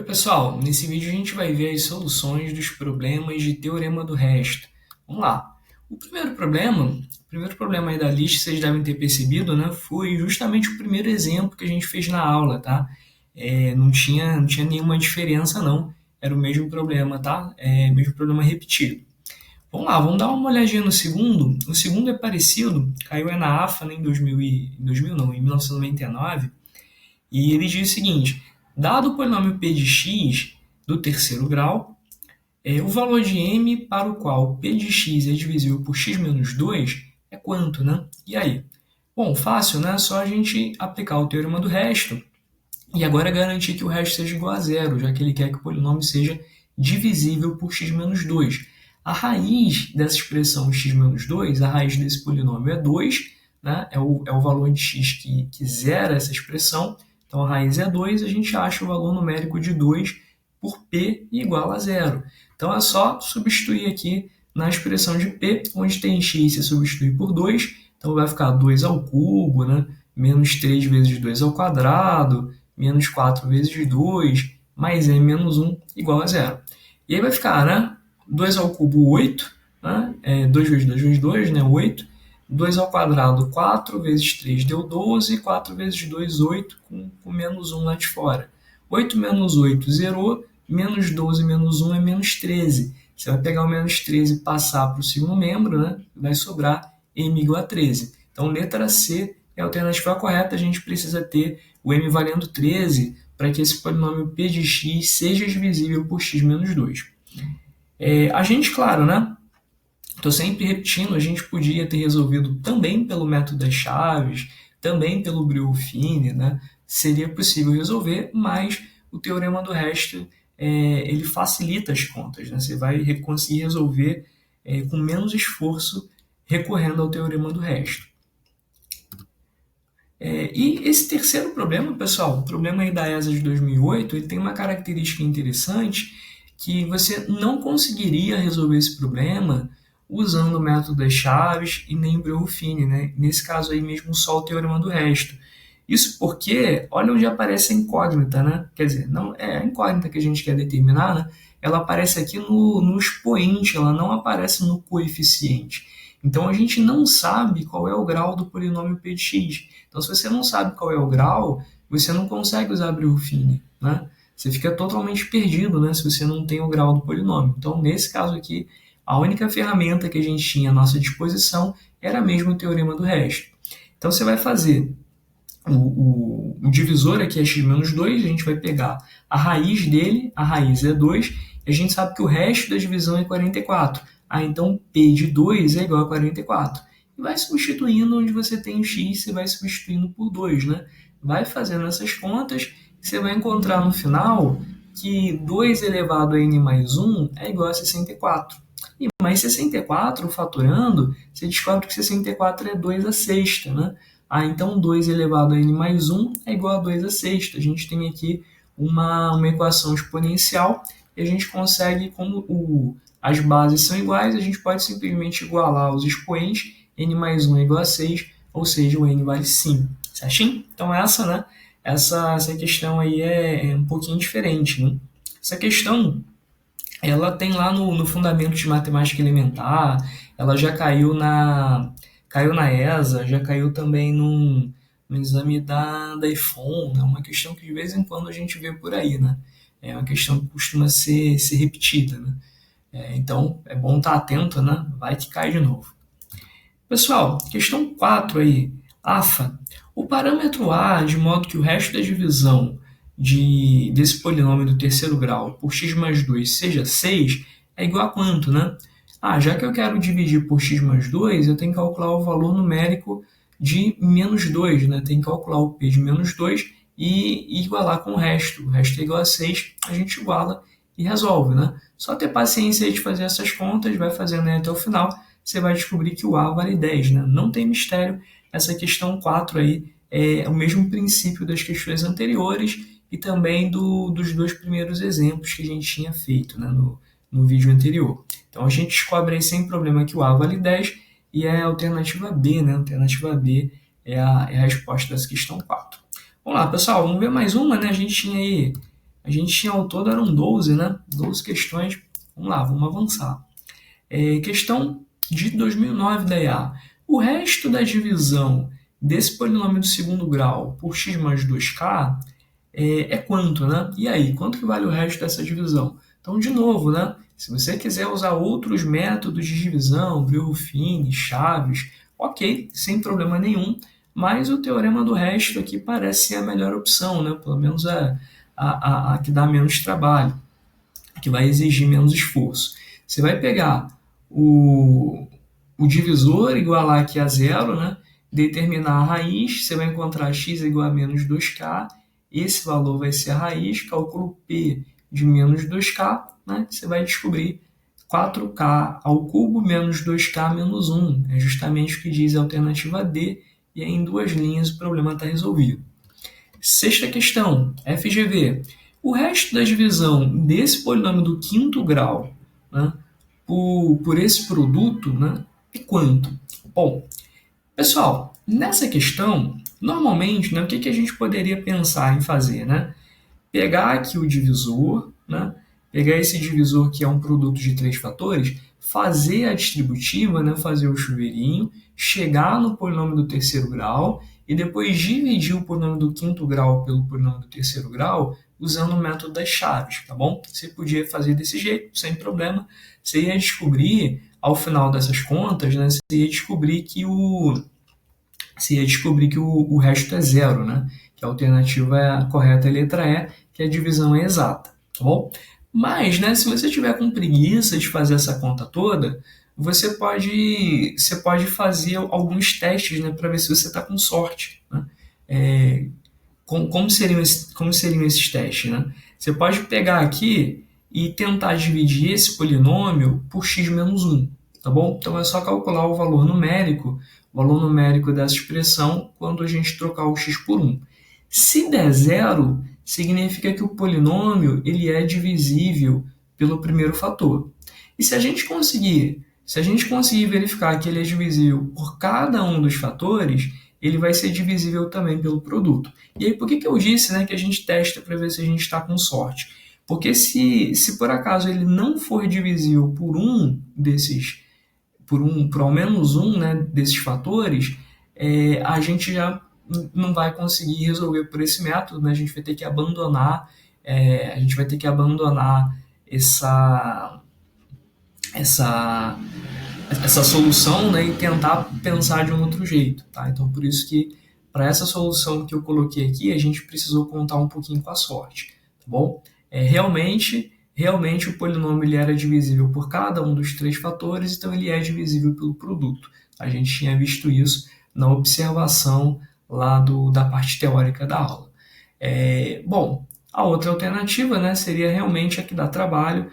Oi, pessoal. Nesse vídeo a gente vai ver as soluções dos problemas de teorema do resto. Vamos lá. O primeiro problema aí da lista, vocês devem ter percebido, né? Foi justamente o primeiro exemplo que a gente fez na aula, tá? Não tinha nenhuma diferença, não. Era o mesmo problema, tá? Mesmo problema repetido. Vamos lá, vamos dar uma olhadinha no segundo. O segundo é parecido, caiu na AFA, né, em 2000 não, em 1999. E ele diz o seguinte: dado o polinômio p de x do terceiro grau, o valor de m para o qual p de x é divisível por x menos 2 é quanto, né? E aí? Bom, fácil, né? Só a gente aplicar o teorema do resto e agora garantir que o resto seja igual a zero, já que ele quer que o polinômio seja divisível por x menos 2. A raiz dessa expressão x menos 2, a raiz desse polinômio é 2, né? É o valor de x que zera essa expressão. Então a raiz é 2, a gente acha o valor numérico de 2 por p igual a zero. Então é só substituir aqui na expressão de p, onde tem x, se substituir por 2, então vai ficar 2 ao cubo, né? Menos 3 vezes 2 ao quadrado, menos 4 vezes 2, mais m menos 1 igual a zero. E aí vai ficar, né? 2 ao cubo, 8, né? 2 vezes 2 vezes 2, né? 8. 2 ao quadrado, 4 vezes 3 deu 12, 4 vezes 2, 8, com menos 1 lá de fora. 8 menos 8 zerou, menos 12 menos 1 é menos 13. Você vai pegar o menos 13 e passar para o segundo membro, né? Vai sobrar m igual a 13. Então, letra C é a alternativa correta. A gente precisa ter o m valendo 13 para que esse polinômio p de x seja divisível por x menos 2. A gente, claro, né? Estou sempre repetindo, a gente podia ter resolvido também pelo método das chaves, também pelo Brioufini, né? Seria possível resolver, mas o teorema do resto ele facilita as contas, né? Você vai conseguir resolver com menos esforço recorrendo ao teorema do resto. E esse terceiro problema, pessoal, o problema aí da ESA de 2008, ele tem uma característica interessante que você não conseguiria resolver esse problema usando o método das chaves e nem o Breuer-Fini, né? Nesse caso aí mesmo só o teorema do resto. Isso porque, olha onde aparece a incógnita, né? Quer dizer, não é a incógnita que a gente quer determinar, né? Ela aparece aqui no expoente, ela não aparece no coeficiente. Então a gente não sabe qual é o grau do polinômio p de x. Então, se você não sabe qual é o grau, você não consegue usar Breuer-Fini, né? Você fica totalmente perdido, né, se você não tem o grau do polinômio. Então, nesse caso aqui, a única ferramenta que a gente tinha à nossa disposição era mesmo o teorema do resto. Então, você vai fazer o divisor aqui é x menos 2, a gente vai pegar a raiz dele, a raiz é 2, e a gente sabe que o resto da divisão é 44. Então P de 2 é igual a 44. E vai substituindo onde você tem o x, você vai substituindo por 2, né? Vai fazendo essas contas, você vai encontrar no final que 2 elevado a n mais 1 é igual a 64. E mais 64, fatorando, você descobre que 64 é 2 a sexta, né? Então 2 elevado a n mais 1 é igual a 2 a sexta. A gente tem aqui uma equação exponencial e a gente consegue, como as bases são iguais, a gente pode simplesmente igualar os expoentes, n mais 1 é igual a 6, ou seja, o n vale 5. Certinho? Então né? Essa questão aí é um pouquinho diferente, né? Essa questão ela tem lá no Fundamento de Matemática Elementar, ela já caiu na ESA, já caiu também no exame da IFOM, né? Uma questão que de vez em quando a gente vê por aí, né? É uma questão que costuma ser repetida, né? Então é bom estar atento, né? Vai que cai de novo. Pessoal, questão 4 aí. AFA. O parâmetro A, de modo que o resto da divisão desse polinômio do terceiro grau por x mais 2 seja 6, é igual a quanto, né? Já que eu quero dividir por x mais 2, eu tenho que calcular o valor numérico de menos 2, né? Tem que calcular o p de menos 2 e igualar com o resto. O resto é igual a 6, a gente iguala e resolve, né? Só ter paciência aí de fazer essas contas, vai fazendo aí até o final, você vai descobrir que o A vale 10, né? Não tem mistério, essa questão 4 aí é o mesmo princípio das questões anteriores e também dos dois primeiros exemplos que a gente tinha feito, né, no vídeo anterior. Então a gente descobre aí sem problema que o A vale 10 e é a alternativa B, né? A alternativa B é a resposta dessa questão 4. Vamos lá, pessoal, vamos ver mais uma, né? A gente tinha aí A gente tinha ao todo eram 12, né? 12 questões. Vamos lá, vamos avançar. Questão de 2009 da EA. O resto da divisão desse polinômio do segundo grau por x mais 2k é quanto, né? E aí, quanto que vale o resto dessa divisão? Então, de novo, né? Se você quiser usar outros métodos de divisão, Breuil-Ruffini, Chaves, ok, sem problema nenhum, mas o teorema do resto aqui parece ser a melhor opção, né? Pelo menos a que dá menos trabalho, a que vai exigir menos esforço. Você vai pegar o divisor igualar aqui a zero, né? Determinar a raiz, você vai encontrar x igual a menos 2k, esse valor vai ser a raiz, cálculo P de menos 2k, né? Você vai descobrir 4k ao cubo menos 2k menos 1. É justamente o que diz a alternativa D, e aí em duas linhas o problema está resolvido. Sexta questão, FGV. O resto da divisão desse polinômio do quinto grau, né, por esse produto, né, é quanto? Bom, pessoal, nessa questão, normalmente, né, o que a gente poderia pensar em fazer? Né? Pegar aqui o divisor, né, pegar esse divisor que é um produto de três fatores, fazer a distributiva, né, fazer o chuveirinho, chegar no polinômio do terceiro grau e depois dividir o polinômio do quinto grau pelo polinômio do terceiro grau usando o método das chaves, tá bom? Você podia fazer desse jeito, sem problema. Você ia descobrir, ao final dessas contas, né, você ia descobrir que o resto é zero, né? Que a alternativa correta é a letra E, que a divisão é exata, tá bom? Mas, né, se você tiver com preguiça de fazer essa conta toda, você pode fazer alguns testes, né, para ver se você está com sorte, né? Como seriam esses testes, né? Você pode pegar aqui e tentar dividir esse polinômio por x menos 1, tá bom? Então é só calcular o valor numérico dessa expressão quando a gente trocar o x por 1. Se der zero, significa que o polinômio ele é divisível pelo primeiro fator. E se a gente conseguir verificar que ele é divisível por cada um dos fatores, ele vai ser divisível também pelo produto. E aí, por que eu disse, né, que a gente testa para ver se a gente está com sorte? Porque se por acaso ele não for divisível por por ao menos um, né, desses fatores, a gente já não vai conseguir resolver por esse método, né? A gente vai ter que abandonar essa solução, né, e tentar pensar de um outro jeito, tá? Então, por isso que para essa solução que eu coloquei aqui, a gente precisou contar um pouquinho com a sorte, tá bom? Realmente o polinômio ele era divisível por cada um dos três fatores, então ele é divisível pelo produto. A gente tinha visto isso na observação lá da parte teórica da aula. Bom, a outra alternativa, né, seria realmente a que dá trabalho,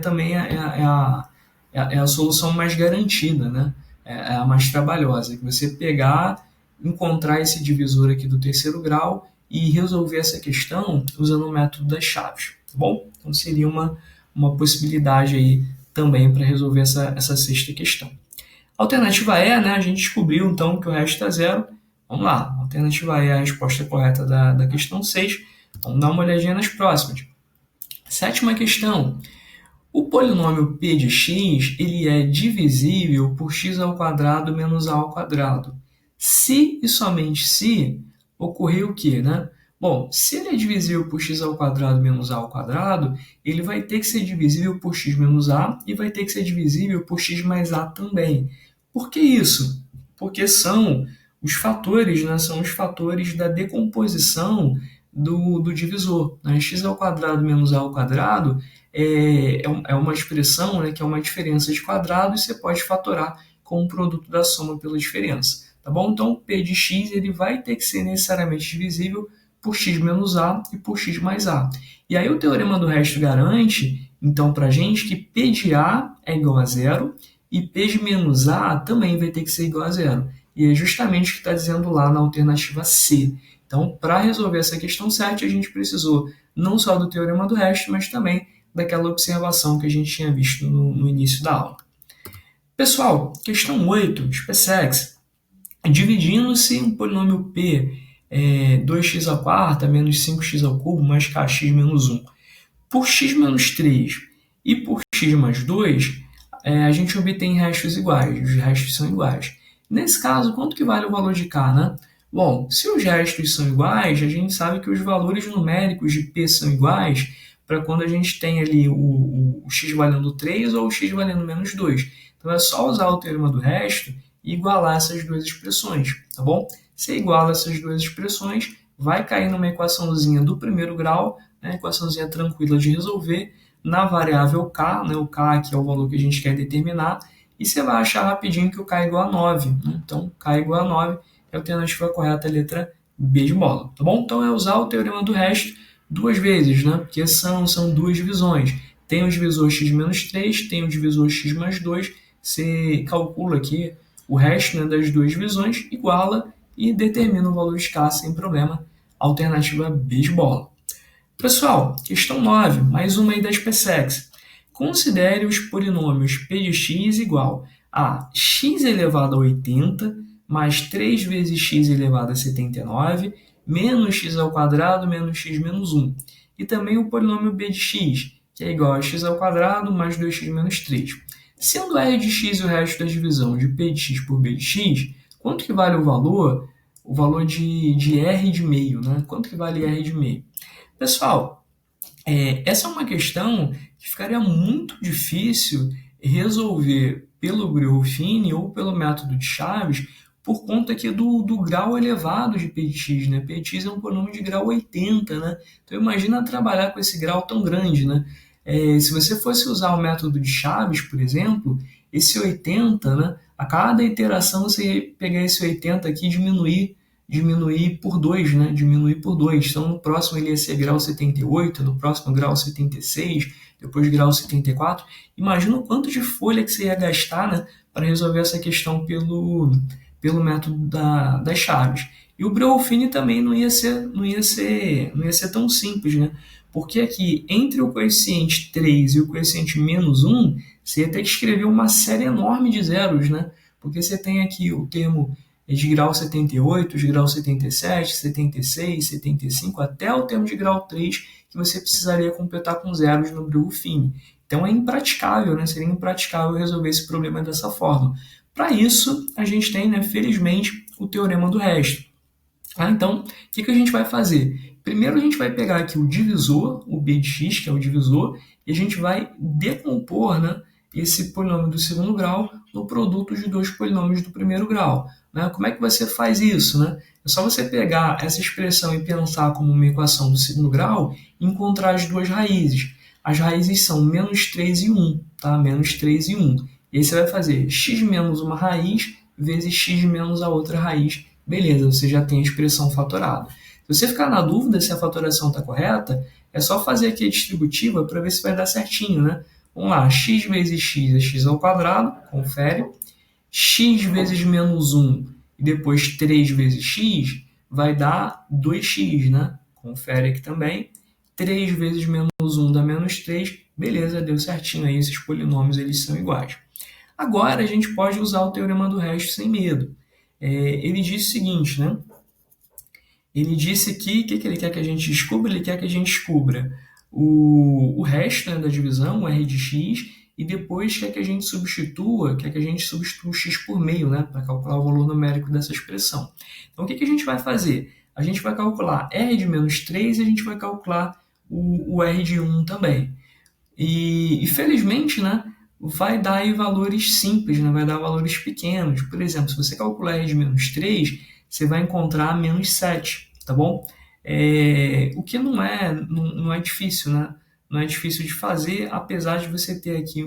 também é a solução mais garantida, né? É a mais trabalhosa, que você pegar, encontrar esse divisor aqui do terceiro grau e resolver essa questão usando o método das chaves, tá bom? Então seria uma possibilidade aí também para resolver essa sexta questão. Alternativa E, né, a gente descobriu então que o resto é zero. Vamos lá, alternativa E é a resposta correta da questão 6. Vamos dar uma olhadinha nas próximas. Sétima questão. O polinômio p de x ele é divisível por x ao quadrado menos a ao quadrado. Se e somente se ocorrer o quê, né? Bom, se ele é divisível por x ao quadrado menos a ao quadrado, ele vai ter que ser divisível por x menos a e vai ter que ser divisível por x mais a também. Por que isso? Porque são os fatores, né? São os fatores da decomposição do divisor, né? X ao quadrado menos a ao quadrado é uma expressão, né, que é uma diferença de quadrado e você pode fatorar com o produto da soma pela diferença. Tá bom? Então, P de x ele vai ter que ser necessariamente divisível por x menos a e por x mais a. E aí o teorema do resto garante, então, para a gente que P de a é igual a zero e P de menos a também vai ter que ser igual a zero. E é justamente o que está dizendo lá na alternativa C. Então, para resolver essa questão 7, a gente precisou não só do teorema do resto, mas também daquela observação que a gente tinha visto no início da aula. Pessoal, questão 8, SpaceX. Dividindo-se um polinômio P 2x à quarta menos 5x ao cubo mais kx menos 1. Por x menos 3 e por x mais 2, a gente obtém restos iguais, os restos são iguais. Nesse caso, quanto que vale o valor de k, né? Bom, se os restos são iguais, a gente sabe que os valores numéricos de p são iguais para quando a gente tem ali o x valendo 3 ou o x valendo menos 2. Então é só usar o teorema do resto e igualar essas duas expressões, tá bom? Se iguala essas duas expressões, vai cair numa equaçãozinha do primeiro grau, né, equaçãozinha tranquila de resolver, na variável k, né, o k aqui é o valor que a gente quer determinar, e você vai achar rapidinho que o k é igual a 9. Né? Então, k é igual a 9, é a alternativa correta, a letra B de bola. Tá bom? Então, é usar o teorema do resto duas vezes, né? Porque são duas divisões. Tem o divisor x menos 3, tem o divisor x mais 2, você calcula aqui o resto, né, das duas divisões, iguala e determina o valor de k sem problema. Alternativa B de bola. Pessoal, questão 9, mais uma aí das PSEX. Considere os polinômios p de x igual a x elevado a 80 mais 3 vezes x elevado a 79 menos x ao quadrado menos x menos 1. E também o polinômio b de x, que é igual a x ao quadrado mais 2x menos 3. Sendo r de x e o resto da divisão de p de x por b de x, quanto que vale o valor? O valor de r de meio, né? Quanto que vale r de meio? Pessoal, essa é uma questão que ficaria muito difícil resolver pelo Breuil-Fini ou pelo método de Chaves por conta aqui do grau elevado de p de x, né? P de x é um polinômio de grau 80, né? Então imagina trabalhar com esse grau tão grande, né? Se você fosse usar o método de Chaves, por exemplo, esse 80, né? A cada iteração você ia pegar esse 80 aqui e diminuir por 2, né? Diminuir por 2. Então, no próximo ele ia ser grau 78, no próximo grau 76, depois grau 74. Imagina o quanto de folha que você ia gastar, né, para resolver essa questão pelo método das chaves. E o Breuil-Fini também não ia ser tão simples, né? Porque aqui, entre o coeficiente 3 e o coeficiente menos 1, você ia ter que escrever uma série enorme de zeros, né? Porque você tem aqui o termo de grau 78, de grau 77, 76, 75, até o termo de grau 3, que você precisaria completar com zeros no Breuil-Fini. Então é impraticável, né? Seria impraticável resolver esse problema dessa forma. Para isso, a gente tem, né, felizmente, o teorema do resto. Então, o que a gente vai fazer? Primeiro a gente vai pegar aqui o divisor, o b de x, que é o divisor, e a gente vai decompor, né, esse polinômio do segundo grau no produto de dois polinômios do primeiro grau. Né? Como é que você faz isso? Né? É só você pegar essa expressão e pensar como uma equação do segundo grau e encontrar as duas raízes. As raízes são menos 3 e 1, tá? Menos 3 e 1. E aí você vai fazer x menos uma raiz vezes x menos a outra raiz. Beleza, você já tem a expressão fatorada. Se você ficar na dúvida se a fatoração está correta, é só fazer aqui a distributiva para ver se vai dar certinho, né? Vamos lá, x vezes x é x ao quadrado, confere. X vezes menos 1 e depois 3 vezes x vai dar 2x, né? Confere aqui também. 3 vezes menos 1 dá menos 3. Beleza, deu certinho aí, esses polinômios eles são iguais. Agora a gente pode usar o teorema do resto sem medo. Ele diz o seguinte, né? Ele disse que o que ele quer que a gente descubra? Ele quer que a gente descubra o resto, né, da divisão, o r de x, e depois quer que a gente substitua o x por meio, né, para calcular o valor numérico dessa expressão. Então, o que a gente vai fazer? A gente vai calcular r de menos 3 e a gente vai calcular o r de 1 também. E felizmente, né, vai dar aí valores simples, né, vai dar valores pequenos. Por exemplo, se você calcular r de menos 3, você vai encontrar menos 7, tá bom? O que não é difícil, né? Não é difícil de fazer, apesar de você ter aqui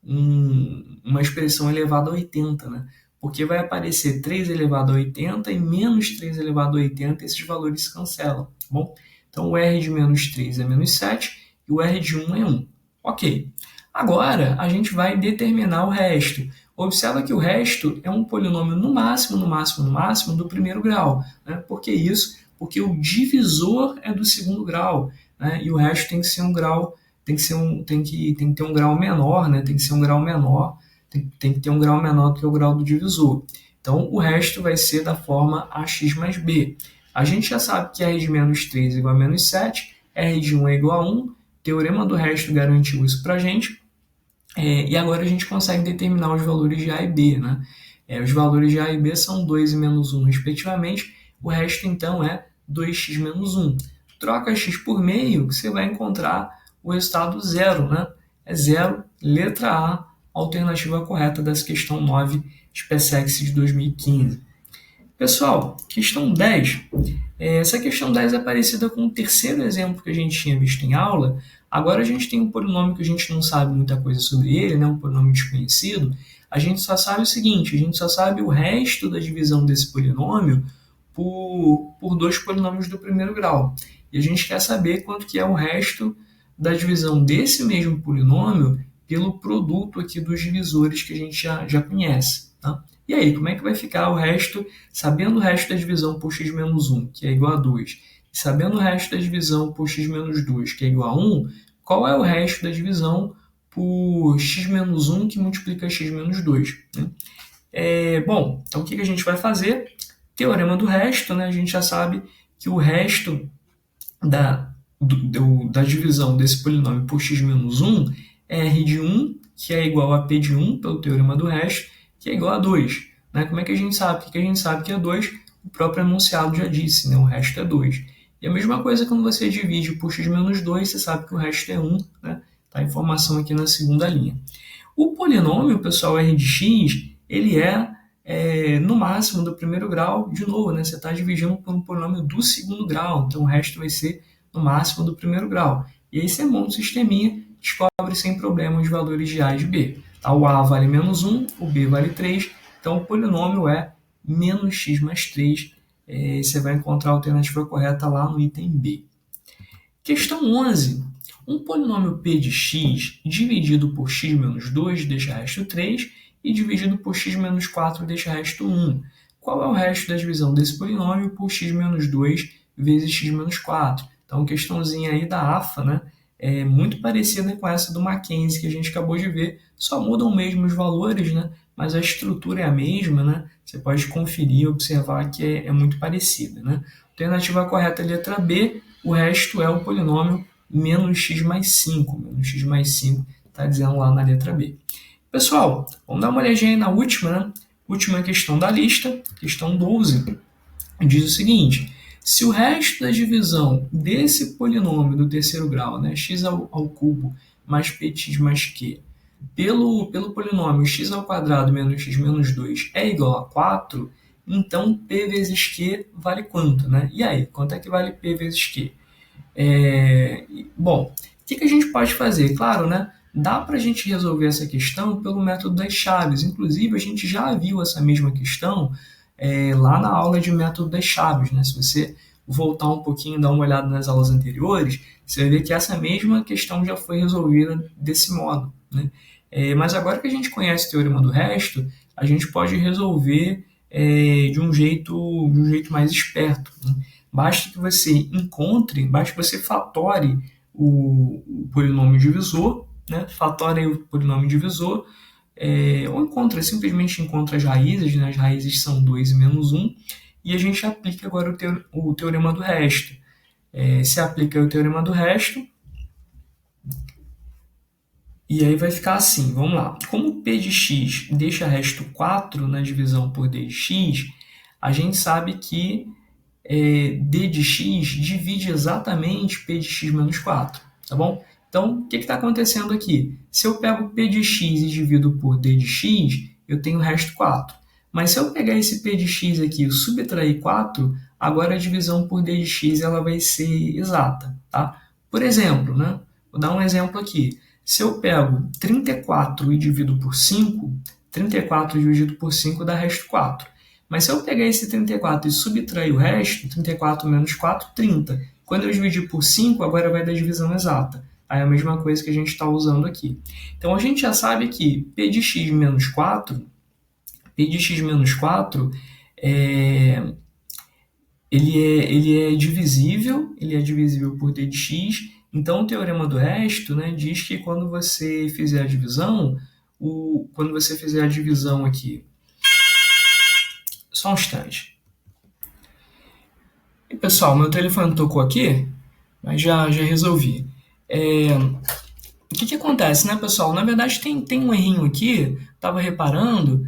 uma expressão elevada a 80, né? Porque vai aparecer 3 elevado a 80 e menos 3 elevado a 80, esses valores se cancelam, tá bom? Então, o r de menos 3 é menos 7 e o r de 1 é 1. Ok. Agora, a gente vai determinar o resto. Observa que o resto é um polinômio no máximo do primeiro grau. Né? Por que isso? Porque o divisor é do segundo grau, né? E o resto tem que ser um grau, tem que ter um grau menor, né? Tem que ser um grau menor, tem que ter um grau menor do que o grau do divisor. Então, o resto vai ser da forma ax mais b. A gente já sabe que R de menos 3 é igual a menos 7, R de 1 é igual a 1, o teorema do resto garantiu isso para a gente, e agora a gente consegue determinar os valores de A e B, né? Os valores de A e B são 2 e menos 1, respectivamente, o resto então é 2x menos 1. Troca x por meio, que você vai encontrar o resultado zero, né? É zero, letra A, alternativa correta dessa questão 9, SpaceX de 2015. Pessoal, questão 10. Essa questão 10 é parecida com o terceiro exemplo que a gente tinha visto em aula. Agora a gente tem um polinômio que a gente não sabe muita coisa sobre ele, né? Um polinômio desconhecido. A gente só sabe o seguinte, a gente só sabe o resto da divisão desse polinômio por dois polinômios do primeiro grau. E a gente quer saber quanto que é o resto da divisão desse mesmo polinômio pelo produto aqui dos divisores que a gente já conhece, tá? E aí, como é que vai ficar o resto, sabendo o resto da divisão por x menos 1, que é igual a 2, e sabendo o resto da divisão por x menos 2, que é igual a 1, qual é o resto da divisão por x menos 1 que multiplica x menos 2? Né? Bom, então o que a gente vai fazer? Teorema do resto, né? A gente já sabe que o resto da divisão desse polinômio por x menos 1 é r de 1, que é igual a p de 1, pelo teorema do resto, que é igual a 2. Né? Como é que a gente sabe? Porque a gente sabe que é 2, o próprio enunciado já disse, né? O resto é 2. E a mesma coisa quando você divide por x menos 2, você sabe que o resto é 1. Né? Tá a informação aqui na segunda linha. O polinômio, pessoal, r de x, ele no máximo do primeiro grau, de novo, né? Você está dividindo por um polinômio do segundo grau, então o resto vai ser no máximo do primeiro grau. E aí você monta o sisteminha, descobre sem problema os valores de A e de B. Tá? O A vale menos 1, o B vale 3, então o polinômio é menos x mais 3. Você vai encontrar a alternativa correta lá no item B. Questão 11. Um polinômio p de x dividido por x menos 2 deixa resto 3 e dividido por x menos 4 deixa resto 1. Qual é o resto da divisão desse polinômio por x menos 2 vezes x menos 4? Então, questãozinha aí da AFA, né? É muito parecida com essa do Mackenzie que a gente acabou de ver, só mudam mesmo os valores, né? Mas a estrutura é a mesma, né? Você pode conferir e observar que é muito parecida, né? Alternativa correta é a letra B, o resto é o polinômio menos x mais 5. Menos x mais 5 está dizendo lá na letra B. Pessoal, vamos dar uma olhadinha aí na última, né? Última questão da lista, questão 12, diz o seguinte: se o resto da divisão desse polinômio do terceiro grau, né, x ao cubo mais px mais q, pelo polinômio x ao quadrado menos x menos 2 é igual a 4, então p vezes q vale quanto? Né? E aí, quanto é que vale p vezes q? Bom, o que a gente pode fazer? Claro, né? Dá para a gente resolver essa questão pelo método das chaves. Inclusive, a gente já viu essa mesma questão lá na aula de método das chaves. Né? Se você voltar um pouquinho e dar uma olhada nas aulas anteriores, você vai ver que essa mesma questão já foi resolvida desse modo. Né? Mas agora que a gente conhece o teorema do resto, a gente pode resolver de um jeito mais esperto. Né? Basta que você fatore o polinômio divisor, né? Fatore o polinômio divisor, ou simplesmente encontra as raízes, né? As raízes são 2 e menos 1, e a gente aplica agora o teorema do resto. Se aplica o teorema do resto, e aí vai ficar assim, vamos lá. Como P de x deixa resto 4 na divisão por D de x, a gente sabe que D de x divide exatamente P de x menos 4, tá bom? Então, o que está acontecendo aqui? Se eu pego P de x e divido por D de x, eu tenho o resto 4. Mas se eu pegar esse P de x aqui e subtrair 4, agora a divisão por D de x ela vai ser exata, tá? Por exemplo, né? Vou dar um exemplo aqui. Se eu pego 34 e divido por 5, 34 dividido por 5 dá resto 4. Mas se eu pegar esse 34 e subtrair o resto, 34 menos 4, 30. Quando eu dividir por 5, agora vai dar divisão exata. Aí é a mesma coisa que a gente está usando aqui. Então a gente já sabe que P de x menos 4, ele é divisível por D de x. Então o teorema do resto, né, diz que quando você fizer a divisão, aqui, só um instante. E pessoal, meu telefone tocou aqui, mas já resolvi. O que que acontece, né, pessoal? Na verdade, tem um errinho aqui, tava reparando.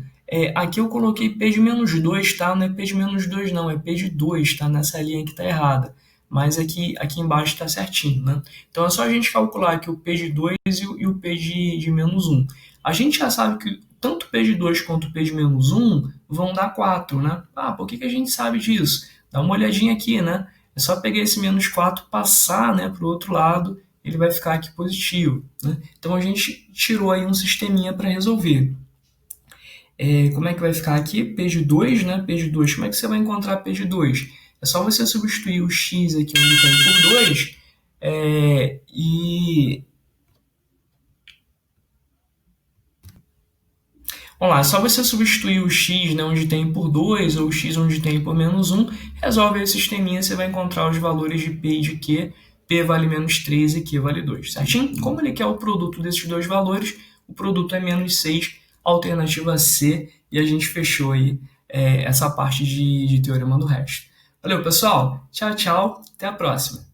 Aqui eu coloquei P de menos 2, tá? Não é P de menos 2, não, é P de 2, tá? Nessa linha que tá errada. Mas aqui embaixo tá certinho, né? Então é só a gente calcular aqui o P de 2 e o P de menos um. A gente já sabe que tanto o P de 2 quanto o P de menos um vão dar 4, né? Ah, por que que a gente sabe disso? Dá uma olhadinha aqui, né? É só pegar esse menos 4, passar, né, para o outro lado, ele vai ficar aqui positivo, né? Então a gente tirou aí um sisteminha para resolver. Como é que vai ficar aqui? P de 2, né? P de 2. Como é que você vai encontrar P de 2? É só você substituir o x aqui onde tem por 2 e... Vamos lá, é só você substituir o x, né, onde tem por 2 ou o x onde tem por menos um, resolve esse sisteminha, você vai encontrar os valores de P e de Q. P vale menos 3 e Q vale 2, certinho? Como ele quer o produto desses dois valores, o produto é menos 6, alternativa C, e a gente fechou aí essa parte de teorema do resto. Valeu, pessoal. Tchau, tchau. Até a próxima.